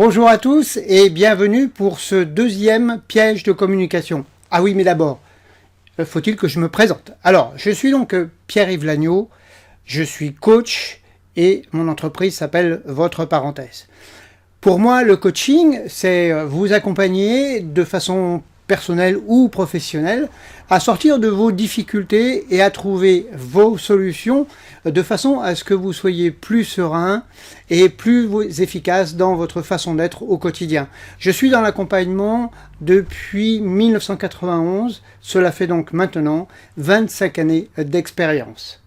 Bonjour à tous et bienvenue pour ce deuxième piège de communication. Ah oui, mais d'abord, faut-il que je me présente? Alors, je suis donc Pierre-Yves Lagneau, je suis coach et mon entreprise s'appelle Votre Parenthèse. Pour moi, le coaching, c'est vous accompagner de façon personnelle ou professionnelle à sortir de vos difficultés et à trouver vos solutions de façon à ce que vous soyez plus serein et plus efficace dans votre façon d'être au quotidien. Je suis dans l'accompagnement depuis 1991, cela fait donc maintenant 25 années d'expérience.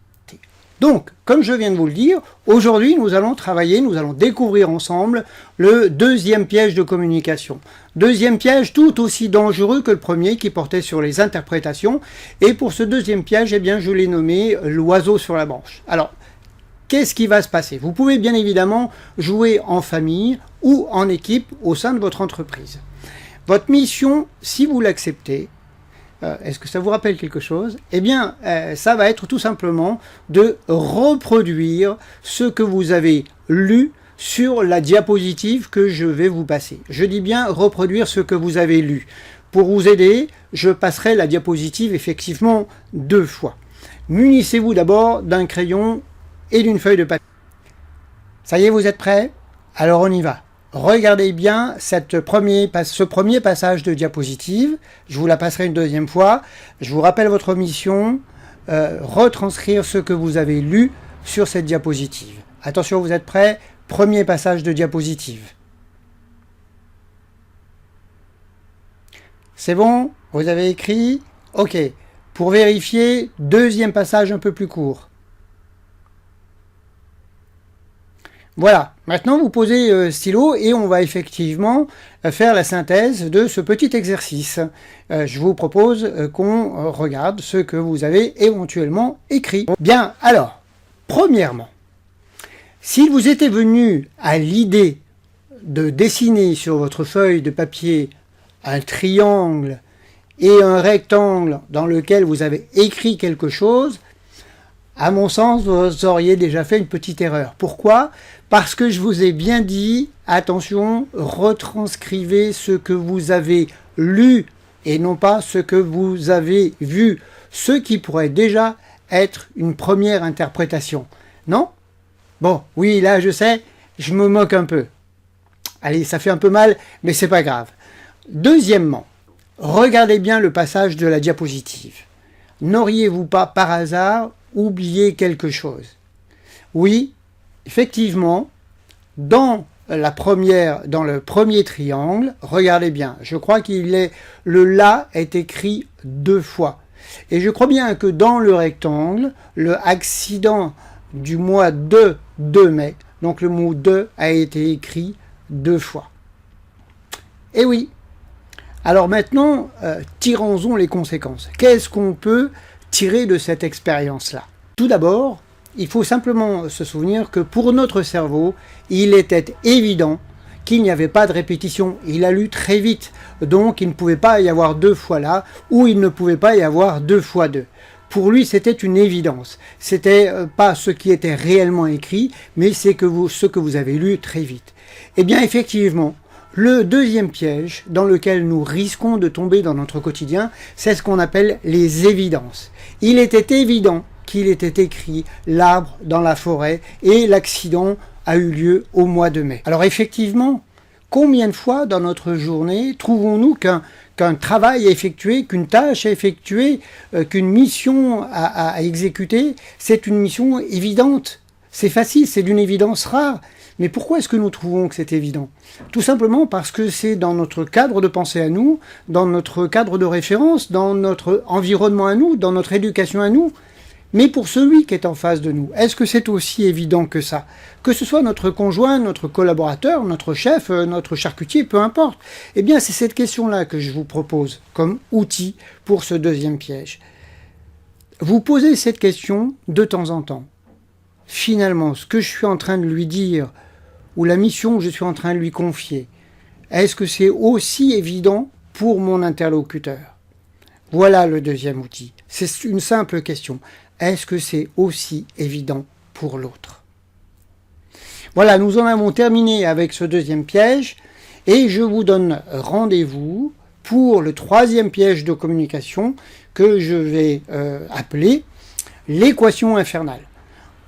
Donc, comme je viens de vous le dire, aujourd'hui nous allons travailler, nous allons découvrir ensemble le deuxième piège de communication. Deuxième piège tout aussi dangereux que le premier qui portait sur les interprétations. Et pour ce deuxième piège, eh bien, je l'ai nommé l'oiseau sur la branche. Alors, qu'est-ce qui va se passer? Vous pouvez bien évidemment jouer en famille ou en équipe au sein de votre entreprise. Votre mission, si vous l'acceptez, est-ce que ça vous rappelle quelque chose? Eh bien, ça va être tout simplement de reproduire ce que vous avez lu sur la diapositive que je vais vous passer. Je dis bien reproduire ce que vous avez lu. Pour vous aider, je passerai la diapositive effectivement 2 fois. Munissez-vous d'abord d'un crayon et d'une feuille de papier. Ça y est, vous êtes prêts? Alors on y va. Regardez bien ce premier passage de diapositive. Je vous la passerai une deuxième fois. Je vous rappelle votre mission, retranscrire ce que vous avez lu sur cette diapositive. Attention, vous êtes prêts? Premier passage de diapositive. C'est bon? Vous avez écrit? Ok. Pour vérifier, deuxième passage un peu plus court. Voilà, maintenant vous posez stylo et on va effectivement faire la synthèse de ce petit exercice. Je vous propose qu'on regarde ce que vous avez éventuellement écrit. Bien, alors, premièrement, s'il vous était venu à l'idée de dessiner sur votre feuille de papier un triangle et un rectangle dans lequel vous avez écrit quelque chose, à mon sens, vous auriez déjà fait une petite erreur. Pourquoi? Parce que je vous ai bien dit, attention, retranscrivez ce que vous avez lu et non pas ce que vous avez vu. Ce qui pourrait déjà être une première interprétation. Non? Bon, oui, là, je sais, je me moque un peu. Allez, ça fait un peu mal, mais c'est pas grave. Deuxièmement, regardez bien le passage de la diapositive. N'auriez-vous pas, par hasard, oublié quelque chose? Oui, effectivement, dans le premier triangle, regardez bien, je crois le là est écrit 2 fois. Et je crois bien que dans le rectangle, le accident du mois de 2 mai, donc le mot de a été écrit 2 fois. Et oui. Alors maintenant, tirons-en les conséquences. Qu'est-ce qu'on peut tirer de cette expérience-là? Tout d'abord, il faut simplement se souvenir que pour notre cerveau, il était évident qu'il n'y avait pas de répétition. Il a lu très vite, donc il ne pouvait pas y avoir 2 fois là, ou il ne pouvait pas y avoir 2 fois 2. Pour lui, c'était une évidence. C'était pas ce qui était réellement écrit, mais c'est ce que vous avez lu très vite. Eh bien, effectivement, le deuxième piège dans lequel nous risquons de tomber dans notre quotidien, c'est ce qu'on appelle les évidences. Il était évident qu'il était écrit l'arbre dans la forêt et l'accident a eu lieu au mois de mai. Alors effectivement, combien de fois dans notre journée trouvons-nous qu'un travail à effectuer, qu'une tâche à effectuer, qu'une mission à exécuter, c'est une mission évidente? C'est facile, c'est d'une évidence rare. Mais pourquoi est-ce que nous trouvons que c'est évident? Tout simplement parce que c'est dans notre cadre de pensée à nous, dans notre cadre de référence, dans notre environnement à nous, dans notre éducation à nous. Mais pour celui qui est en face de nous, est-ce que c'est aussi évident que ça? Que ce soit notre conjoint, notre collaborateur, notre chef, notre charcutier, peu importe. Eh bien, c'est cette question-là que je vous propose comme outil pour ce deuxième piège. Vous posez cette question de temps en temps. Finalement, ce que je suis en train de lui dire, ou la mission que je suis en train de lui confier, est-ce que c'est aussi évident pour mon interlocuteur? Voilà le deuxième outil. C'est une simple question. Est-ce que c'est aussi évident pour l'autre? Voilà, nous en avons terminé avec ce deuxième piège et je vous donne rendez-vous pour le troisième piège de communication que je vais appeler l'équation infernale.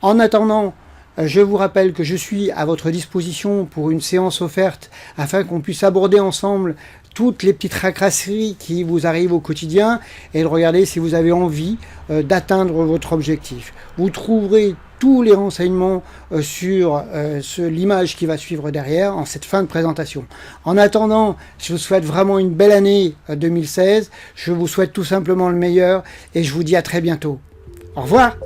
En attendant, je vous rappelle que je suis à votre disposition pour une séance offerte afin qu'on puisse aborder ensemble toutes les petites racrasseries qui vous arrivent au quotidien et de regarder si vous avez envie d'atteindre votre objectif. Vous trouverez tous les renseignements sur l'image qui va suivre derrière en cette fin de présentation. En attendant, je vous souhaite vraiment une belle année 2016. Je vous souhaite tout simplement le meilleur et je vous dis à très bientôt. Au revoir!